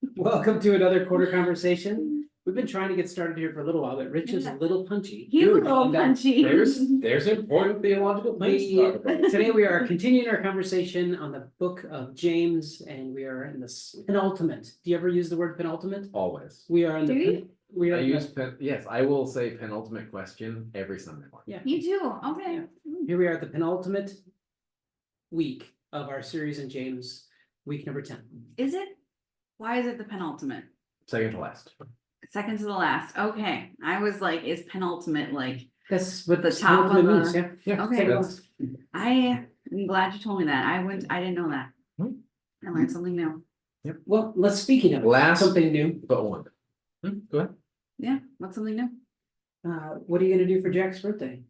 Welcome to another quarter conversation. We've been trying to get started here for a little while, but Rich is a little punchy. He's a Dude, little and, punchy. There's important theological things to talk about. Today we are continuing our conversation on the book of James, and we are in this penultimate. Do you ever use the word penultimate? Always. We are in Do the. you? We are I in use the, yes, I will say penultimate question every Sunday morning. yeah. You too, okay. Yeah. Here we are at the penultimate week of our series in James, week number 10. Is it? Why is it the penultimate? Second to last. Second to the last, okay. I was like, is penultimate like, That's what The top of penultimate means, the- yeah. Okay. Second to That's- last. I'm glad you told me that. I didn't know that. Hmm. I learned something new. Well, let's speaking of Last- something new. But one. Go ahead. Yeah, what's something new? What are you gonna do for Jack's birthday?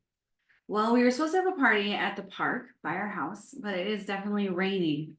Well, we were supposed to have a party at the park by our house, but it is definitely raining.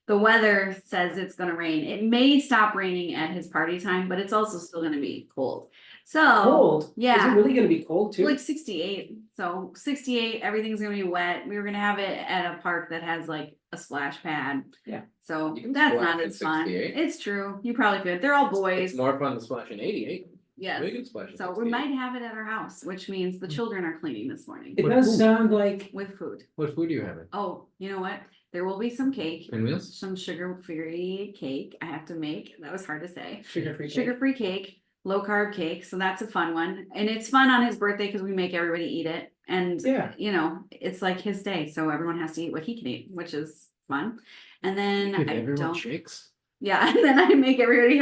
The weather says it's gonna rain. It may stop raining at his party time, but it's also still gonna be cold. So, Cold? Is it yeah, really gonna be cold too? like 68. So 68, everything's gonna be wet. We were gonna have it at a park that has like a splash pad. Yeah. So You can that's splash not in as fun. 68. It's true. You probably could. They're all It's boys. more fun to splash in 88. Yes. We can splash in So we 68. might have it at our house, which means the children are cleaning this morning It What does food? sound like, with food. What food do you have? Oh, you know what? There will be some cake, Pinwheels? some sugar-free cake I have to make. That was hard to say. sugar-free cake. Sugar-free cake, low-carb cake. So that's a fun one. And it's fun on his birthday because we make everybody eat it. And, Yeah. you know, it's like his day. So everyone has to eat what he can eat, which is fun. And then Give I everyone don't. shakes. Yeah, and then I make everybody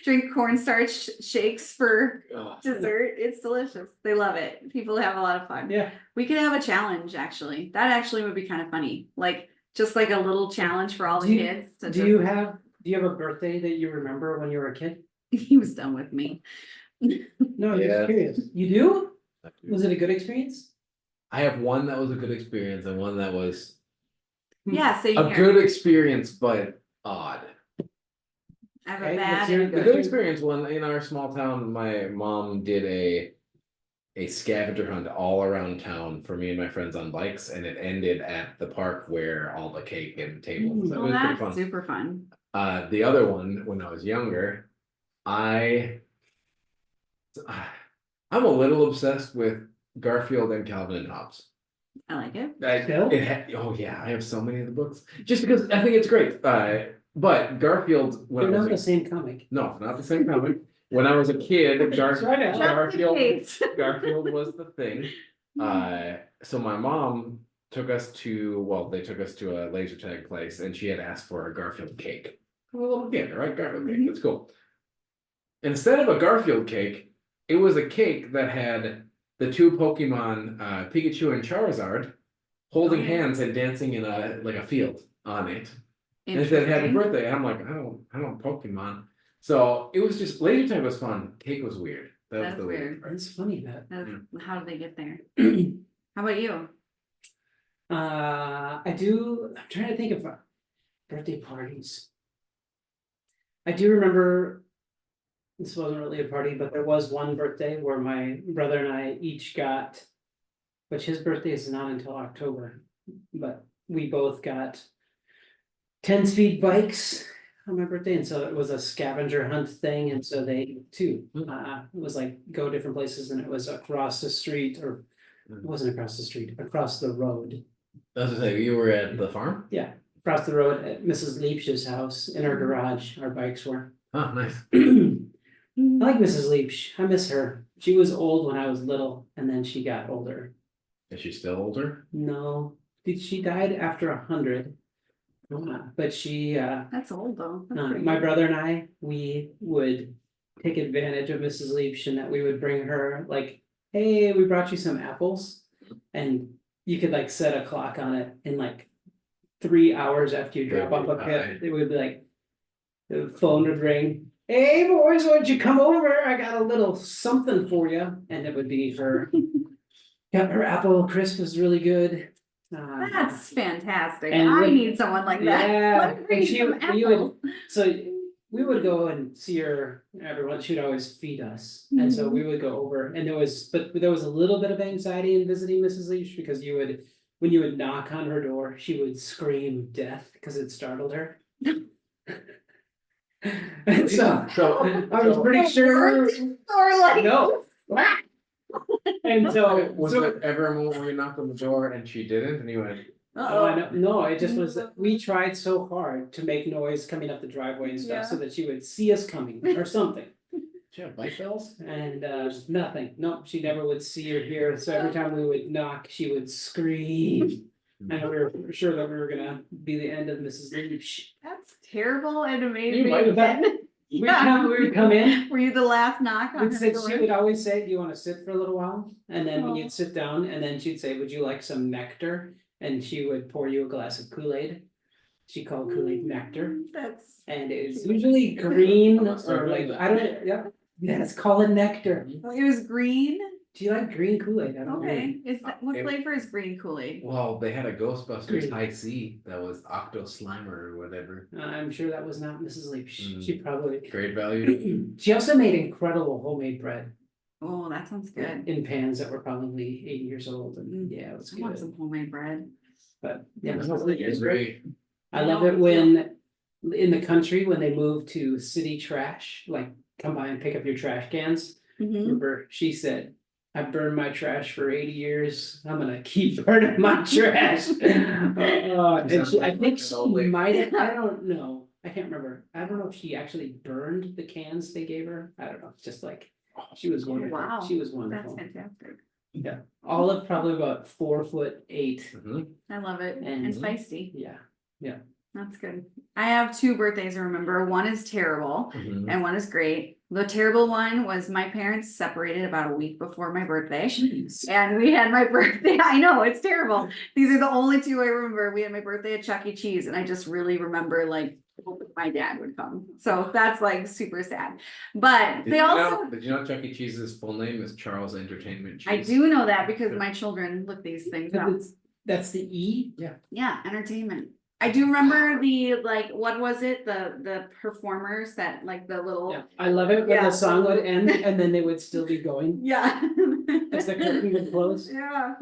drink cornstarch shakes for Ugh. dessert. It's delicious. They love it. People have a lot of fun. Yeah, We could have a challenge, actually. That actually would be kind of funny. Like, just like a little challenge for all the Do you- kids. To do you have a birthday that you remember when you were a kid? He was done with me. No, I'm Yeah. just curious. You do? Was it a good experience? I have one that was a good experience and one that was Yeah, same a here. good experience, but odd. I have Okay, a bad let's and hear a it. The good. good experience one in our small town, my mom did a scavenger hunt all around town for me and my friends on bikes, and it ended at the park where all the cake and tables. It Well, was pretty that's fun. super fun. The other one, when I was younger, I'm a little obsessed with Garfield and Calvin and Hobbes. I like it. Still? Oh yeah, I have so many of the books. Just because I think it's great. But Garfield, when They're I was not the same comic. no, not the same comic. When I was a kid, Try to help. Garfield, Just in case. Garfield was the thing. So my mom took us to, they took us to a laser tag place, and she had asked for a Garfield cake. I'm a little kid, right? Garfield cake, that's cool. Instead of a Garfield cake, it was a cake that had the two Pokemon, Pikachu and Charizard, holding Okay. hands and dancing in a field on it. And it said happy Interesting. birthday. And I'm like, I don't Pokemon. So it was just laser tag was fun. Cake was weird. That was That's the weird weird. part. It's funny that. How did they get there? How about you? I'm trying to think of birthday parties. I do remember, this wasn't really a party, but there was one birthday where my brother and I each got, which his birthday is not until October, but we both got 10-speed bikes on my birthday, and so it was a scavenger hunt thing, and so they too, it was like go different places, and it was across the street, or it wasn't across the street, across the road. I was gonna say, you were at the farm? Yeah, across the road at Mrs. Leipsch's house, in her garage, our bikes were. Oh, nice. I like Mrs. Leipsch, I miss her. She was old when I was little, and then she got older. Is she still older? No, she died after 100. But she, That's old though. That's pretty my good. brother and I, we would take advantage of Mrs. Leipsch, and that we would bring her like, hey, we brought you some apples. And you could like set a clock on it, and like 3 hours after you drop off a pit, it would be like, the phone would ring. Hey boys, why don't you come over? I got a little something for you, and it would be her. Yeah, her apple crisp was really good. That's fantastic. And I with- need someone like that. Yeah, Let me bring and you some we would, apples. so we would go and see her every once. She'd always feed us, and so we would go over. And there was a little bit of anxiety in visiting Mrs. Leach, because when you would knock on her door, she would scream death because it startled her. And so So I was pretty sure, Or like. no. And so, was so, there ever a moment where you knocked on the door and she didn't, and you went, oh, I Uh-oh. know, no, it just was, we tried so hard to make noise coming up the driveway and Yeah. stuff, so that she would see us coming or something. "Did you have bike bells?" And nothing, no, she never would see or hear, so every time we would knock, she would scream. And we were sure that we were gonna be the end of Mrs. Leach. That's terrible and amazing. might have And- We Yeah. would come in, Were you the last knock on we'd her say, door? she would always say, do you wanna sit for a little while? And then when Oh. you'd sit down, and then she'd say, would you like some nectar? And she would pour you a glass of Kool-Aid. She called Kool-Aid nectar, That's, and it's usually green I'm not or like, certain. I don't, yeah, let's call it nectar. it was green? Do you like green Kool-Aid? I don't know. Okay, is that, what It- flavor is green Kool-Aid? Well, they had a Ghostbusters Green. High C that was Octo Slimer or whatever. I'm sure that was not Mrs. Leach, Mm. she probably. Great value. She also made incredible homemade bread Oh, that sounds good. in pans that were probably 80 years old, and Mm. yeah, it was I want good, some homemade bread. but yeah. It's Mrs. Leach was great. great. I I love know, it me when, in the country, when they move to city trash, like come by and pick up your trash cans. Mhm. Remember, she said, I burned my trash for 80 years, I'm gonna keep burning my trash. And she, I think she might have, I don't know, I can't remember, I don't know if she actually burned the cans they gave her, I don't know, just like, she was wonderful, wow. she was That's wonderful. fantastic. Yeah, Olive probably about 4'8", Mhm. I love it. And- And feisty. yeah, That's good. I have two birthdays to remember. One is terrible Mhm. and one is great. The terrible one was my parents separated about a week before my birthday. jeez. And we had my birthday. I know, it's terrible. These are the only two I remember. We had my birthday at Chuck E. Cheese, and I just really remember like hoping my dad would come. So that's like super sad. But Did they you also, know, did you know Chuck E. Cheese's full name is Charles Entertainment Cheese? I do know that because my children look these things up. That's the E? Yeah, entertainment. I do remember the, like, what was it? The performers that like the little. Yeah, I love it when Yeah. the song would end and then they would still be going, Yeah. as the curtain would close. Yeah.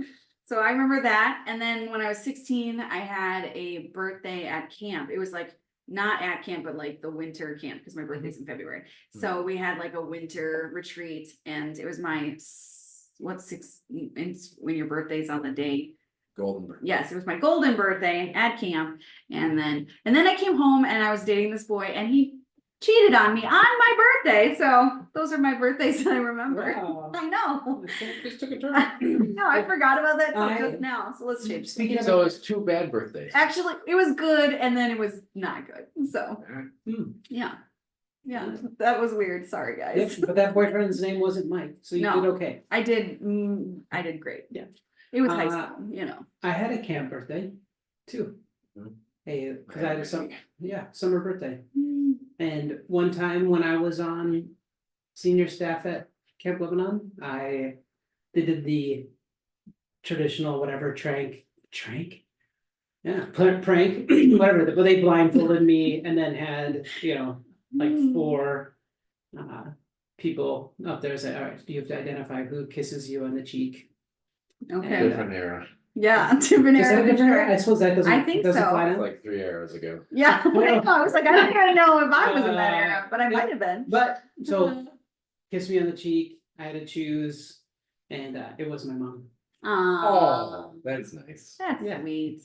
So I remember that. And then when I was 16, I had a birthday at camp. It was like not at camp, but like the winter camp because my birthday's in February. So we had like a winter retreat and it was my, when your birthday's on the day. Golden bird. Yes, it was my golden birthday at camp. And then I came home and I was dating this boy and he cheated on me on my birthday. So those are my birthdays that I remember. Wow. I know. Just took a turn. No, I forgot about that till I- just now. So let's change. Speaking of, So it's two bad birthdays. Actually, it was good and then it was not good. So hmm, yeah. Yeah, that was weird. Sorry, yep, guys. but that boyfriend's name wasn't Mike, so you No. did okay. I did great. Yeah. It was high Uh, school, you know. I had a camp birthday too. Hmm. Hey, cause I had some, yeah, summer birthday. Mm. And one time when I was on senior staff at Camp Lebanon, they did the traditional whatever trank. Yeah, prank, whatever, but they blindfolded me and then had, like Mm. 4 people up there say, all right, you have to identify who kisses you on the cheek. Okay. Different era. Yeah, different Is that era. a different era? I suppose that doesn't. I think doesn't so. apply now. Like 3 eras ago. Yeah, I know. I was like, I don't even know if I was in that era, but I yeah. might have been. But so kiss me on the cheek, I had to choose, and it was my mom. Oh, that's nice. That's Yeah. sweet.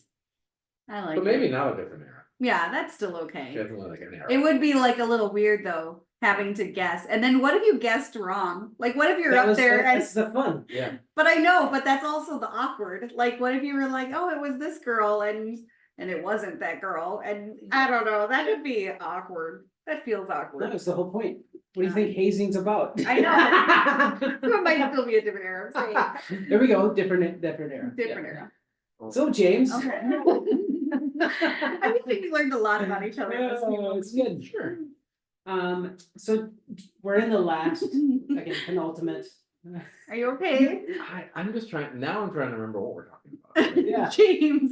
I like But maybe it. not a different era. Yeah, that's still okay. Definitely like an era. It would be like a little weird though, having to guess. And then what if you guessed wrong? Like what if you're up there and, That's the fun. Yeah. but I know, but that's also the awkward. Like what if you were like, oh, it was this girl and it wasn't that girl. And I don't know, that would be awkward. That feels awkward. That was the whole point. What do you think hazing's about? I know. So it might still be a different era. I'm saying. There we go, different era. Different Yeah. era. So James. Okay. I think we learned a lot about each other. This Oh, it's good. Sure. So we're in the last, again, penultimate. Are you okay? I'm just trying, now I'm trying to remember what we're talking about. Yeah. James.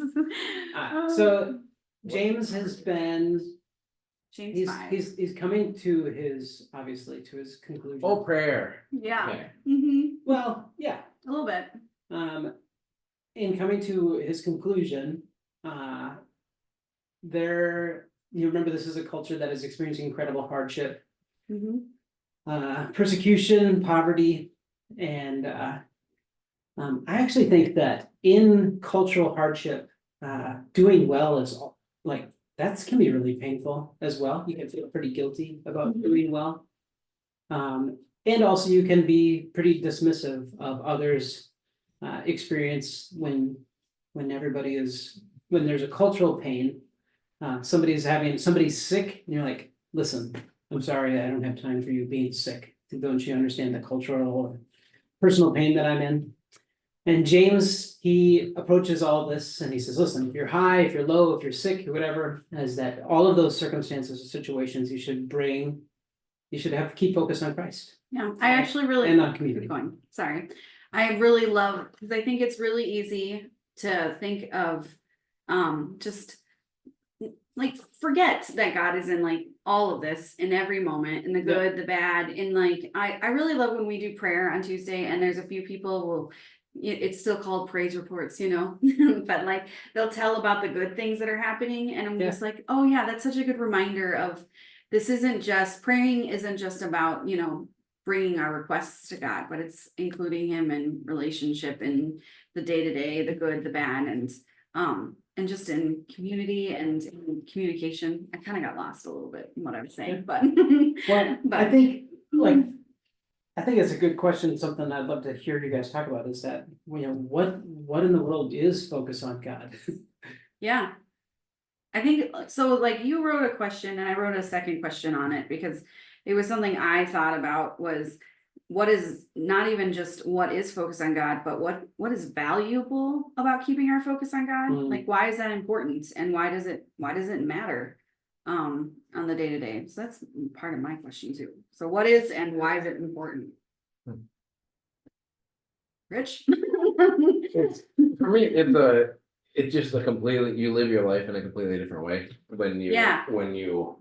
So James has been, James 5. he's coming to his, obviously, to his conclusion. Oh, prayer. Yeah. Okay. Well, yeah. A little bit. In coming to his conclusion, there you remember this is a culture that is experiencing incredible hardship, Mhm. persecution, poverty, and I actually think that in cultural hardship, doing well is like that can be really painful as well. You can feel pretty guilty about Mhm. doing well. And also you can be pretty dismissive of others' experience when everybody is when there's a cultural pain. Somebody's sick, and you're like, listen, I'm sorry, I don't have time for you being sick. Don't you understand the cultural or personal pain that I'm in? And James, he approaches all this and he says, listen, if you're high, if you're low, if you're sick, or whatever, is that all of those circumstances or situations you should have keep focused on Christ Yeah, I actually really. and on community. Keep going, sorry. I really love, because I think it's really easy to think of, just like forget that God is in like all of this in every moment, in the good, the bad, and like I really love when we do prayer on Tuesday and there's a few people will it's still called praise reports, you know, but like they'll tell about the good things that are happening and I'm just like, oh yeah, that's such a good reminder of this isn't just praying isn't just about, you know, bringing our requests to God, but it's including him in relationship and the day-to-day, the good, the bad, and just in community and in communication. I kind of got lost a little bit in what I was saying, but Well, but I think it's a good question, something I'd love to hear you guys talk about is that, you know, what in the world is focus on God? yeah. I think so. Like you wrote a question and I wrote a second question on it because it was something I thought about was what is not even just what is focused on God, but what is valuable about keeping our focus on God? Like why is that important and why does it matter on the day-to-day? So that's part of my question too. So what is and why is it important? Rich? For me, it's just a completely, you live your life in a completely different way when you Yeah. when you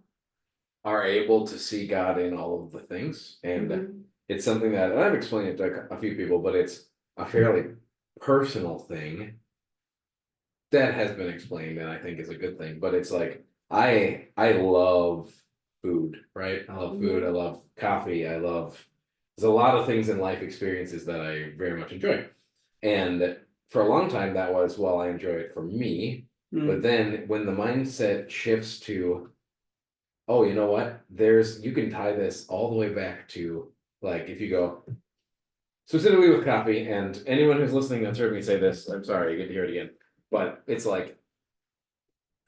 are able to see God in all of the things. And Mhm. it's something that, and I've explained it to a few people, but it's a fairly personal thing that has been explained and I think is a good thing. But it's like I love food, right? I love food, I love coffee, there's a lot of things in life experiences that I very much enjoy. And for a long time that was, well, I enjoy it for me. But then when the mindset shifts to, oh, you know what? You can tie this all the way back to, like, if you go specifically with coffee, and anyone who's listening that's heard me say this, I'm sorry, you get to hear it again. But it's like,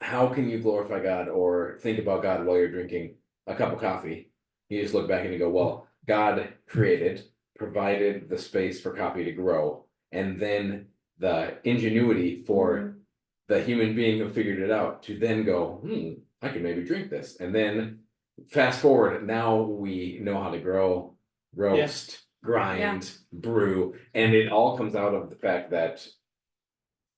how can you glorify God or think about God while you're drinking a cup of coffee? You just look back and you go, well, God provided the space for coffee to grow, and then the ingenuity for the human being who figured it out to then go, I can maybe drink this. And then fast forward, now we know how to grow, roast, grind, brew, and it all comes out of the fact that,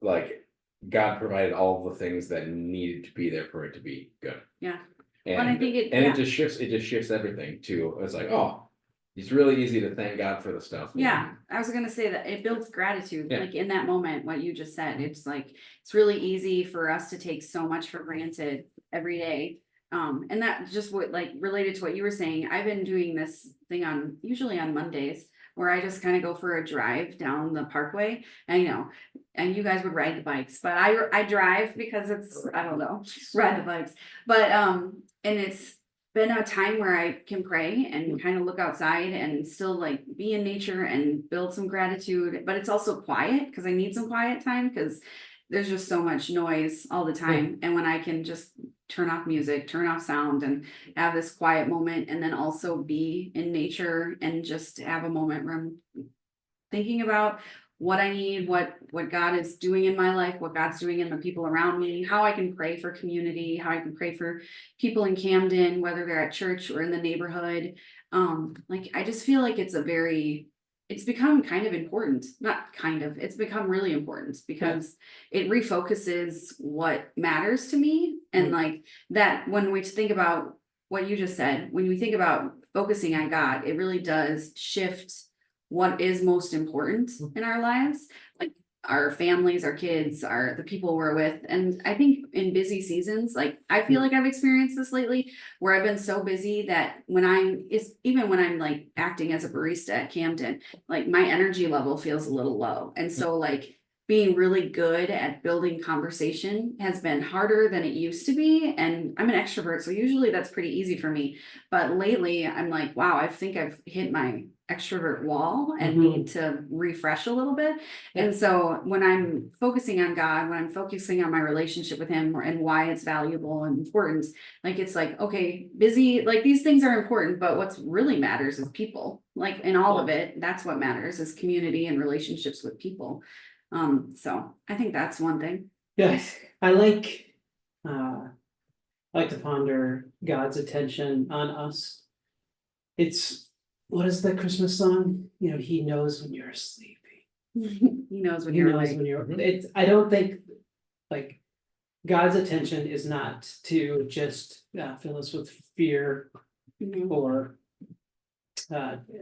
like, God provided all the things that needed to be there for it to be good. Yeah. And I think it just shifts everything to, it's like, oh, it's really easy to thank God for the stuff. Yeah, I was gonna say that it builds gratitude, Yeah. like in that moment, what you just said, it's like, it's really easy for us to take so much for granted every day. And that just what like related to what you were saying, I've been doing this thing usually on Mondays. Where I just kind of go for a drive down the parkway, and you know, and you guys would ride the bikes, but I drive because it's, I don't know, ride the bikes. But and it's been a time where I can pray and kind of look outside and still like be in nature and build some gratitude, but it's also quiet because I need some quiet time because there's just so much noise all the time. And when I can just turn off music, turn off sound and have this quiet moment and then also be in nature and just have a moment where I'm thinking about what I need, what God is doing in my life, what God's doing in the people around me, how I can pray for community, how I can pray for people in Camden, whether they're at church or in the neighborhood. Like I just feel like it's become kind of important, not kind of, it's become really important because it refocuses what matters to me. And like that, when we think about what you just said, when we think about focusing on God, it really does shift what is most important in our lives. Like our families, our kids, the people we're with. And I think in busy seasons, like I feel like I've experienced this lately, where I've been so busy that even when I'm like acting as a barista at Camden, like my energy level feels a little low. And so like being really good at building conversation has been harder than it used to be. And I'm an extrovert, so usually that's pretty easy for me. But lately I'm like, wow, I think I've hit my extrovert wall and need to refresh a little bit. Yeah. And so when I'm focusing on God, when I'm focusing on my relationship with him and why it's valuable and important, like it's like, okay, busy, like these things are important, but what's really matters is people. Like in all of it, that's what matters is community and relationships with people. So I think that's one thing. Yes, I like to ponder God's attention on us. It's, what is the Christmas song? You know, he knows when you're asleep. He knows when He you're knows awake. when you're, it's, I don't think, like, God's attention is not to just fill us with fear Mhm. or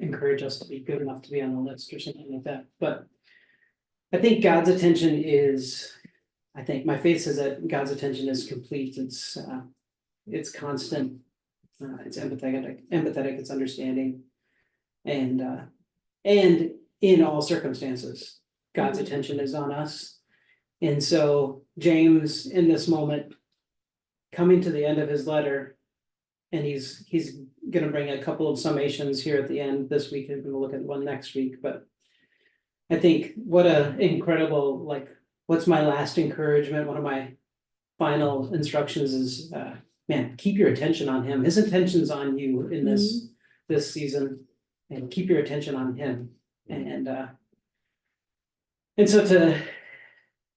encourage us to be good enough to be on the list or something like that, but I think God's attention is, I think my faith says that God's attention is complete, it's constant, it's empathetic, it's understanding. And in all circumstances, God's Mhm. attention is on us. And so James, in this moment, coming to the end of his letter, and he's gonna bring a couple of summations here at the end this week, and we'll look at one next week, but I think what a incredible, like, what's my last encouragement? One of my final instructions is, man, keep your attention on him. His attention's on you in this season, and keep your attention on him. And so to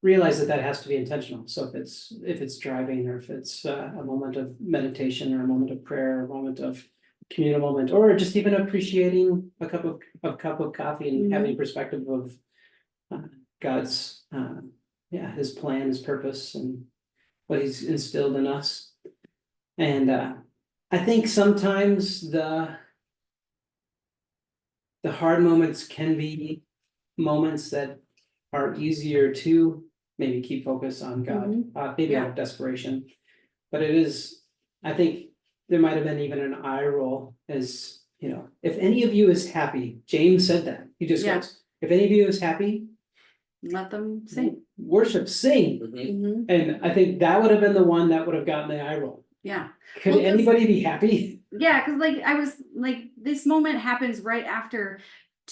realize that has to be intentional. So if it's driving, or if it's a moment of meditation, or a moment of prayer, or a moment of communal moment, or just even appreciating a cup of coffee and having perspective of God's his plan, his purpose, and what he's instilled in us. And I think sometimes the hard moments can be moments that are easier to maybe keep focus on God, maybe out of desperation. But it is, I think there might have been even an eye roll, as you know, if any of you is happy, James said that. He just goes, if any of you is happy, let them sing. Worship, sing. Mhm. And I think that would have been the one that would have gotten the eye roll. Yeah. Could anybody be happy? Yeah, because like I was like, this moment happens right after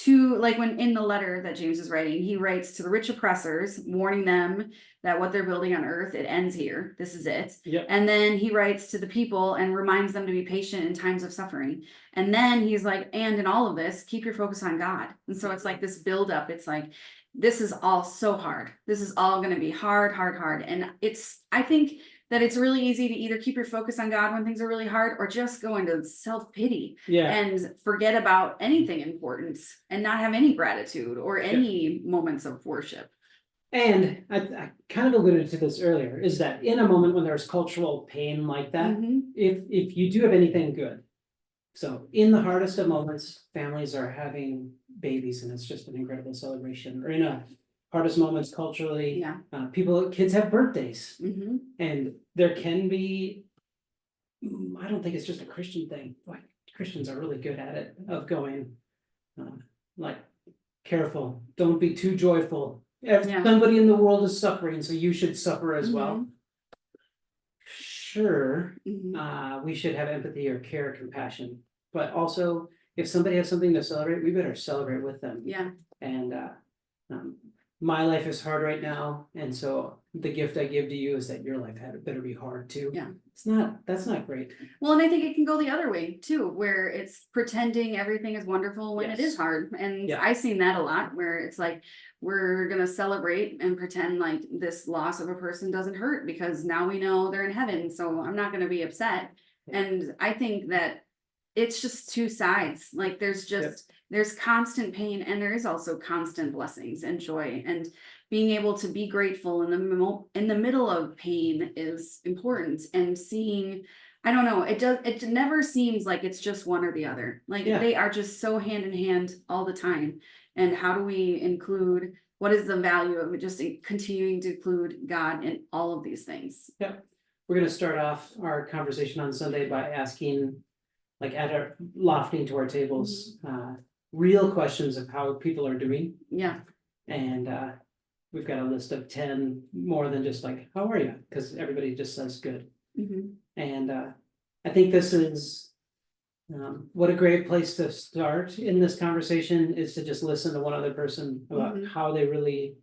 like when in the letter that James is writing, he writes to the rich oppressors, warning them that what they're building on earth, it ends here. This is it. Yep. And then he writes to the people and reminds them to be patient in times of suffering. And then he's like, and in all of this, keep your focus on God. And so it's like this buildup. It's like, this is all so hard. This is all going to be hard. And I think that it's really easy to either keep your focus on God when things are really hard, or just go into self-pity and forget about anything important and not have any gratitude or any moments of worship. And I kind of alluded to this earlier, is that in a moment when there's cultural pain like that, if you do have anything good, so in the hardest of moments, families are having babies and it's just an incredible celebration, or in a hardest moments culturally, kids have birthdays, and there can be, I don't think it's just a Christian thing, like Christians are really good at it, of going like, careful, don't be too joyful. Somebody in the world is suffering, so you should suffer as well. Sure, we should have empathy or care, compassion, but also if somebody has something to celebrate, we better celebrate with them. And my life is hard right now, and so the gift I give to you is that your life better be hard too. That's not great. Well, and I think it can go the other way too, where it's pretending everything is wonderful when it is hard. And I've seen that a lot, where it's like, we're gonna celebrate and pretend like this loss of a person doesn't hurt because now we know they're in heaven, so I'm not gonna be upset. And I think that it's just two sides. Like there's constant pain, and there is also constant blessings and joy, and being able to be grateful in the middle of pain is important. And seeing, I don't know, it never seems like it's just one or the other. Like they are just so hand in hand all the time. And how do we include what is the value of it, just continuing to include God in all of these things? We're gonna start off our conversation on Sunday by asking, like at our lofting to our tables, real questions of how people are doing. Yeah, And we've got a list of 10 more than just like, how are you? Because everybody just says good. mhm, And I think this is what a great place to start in this conversation is to just listen to one other person about Mhm. how they really,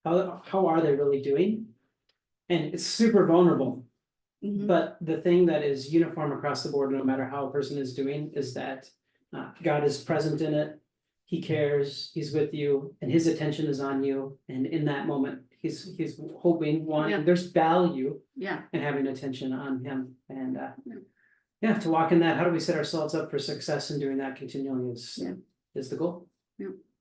how are they really doing? And it's super vulnerable. mhm, But the thing that is uniform across the board, no matter how a person is doing, is that God is present in it. He cares, he's with you, and his attention is on you. And in that moment, he's hoping, Yeah. wanting, there's value yeah, in having attention on him. And Yeah. yeah, to walk in that, how do we set ourselves up for success in doing that continually Yeah. is the goal.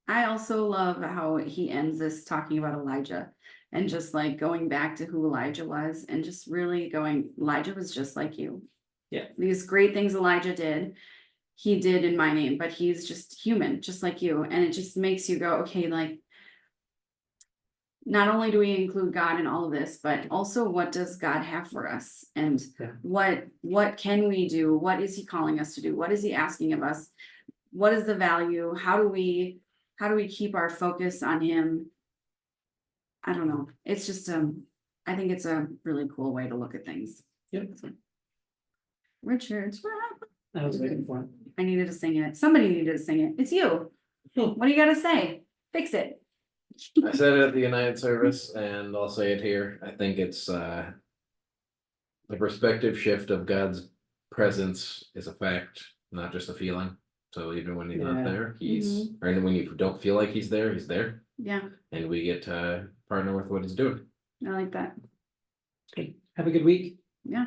I also love how he ends this talking about Elijah and just like going back to who Elijah was and just really going, Elijah was just like you. Yeah. These great things Elijah did, he did in my name, but he's just human, just like you. And it just makes you go, okay, like, not only do we include God in all of this, but also what does God have for us? And Yeah. what can we do? What is he calling us to do? What is he asking of us? What is the value? How do we keep our focus on him? I don't know. It's just I think it's a really cool way to look at things. Yep. Richard, I was waiting for it. I needed to sing it. Somebody needed to sing it. It's you. What do you gotta say? Fix it. I said it at the United service and I'll say it here. I think it's the perspective shift of God's presence is a fact, not just a feeling. So even when he's Yeah. not there, he's, or even when you don't feel like he's there, Yeah, and we get to partner with what he's doing. I like that. Okay, have a good week. Yeah.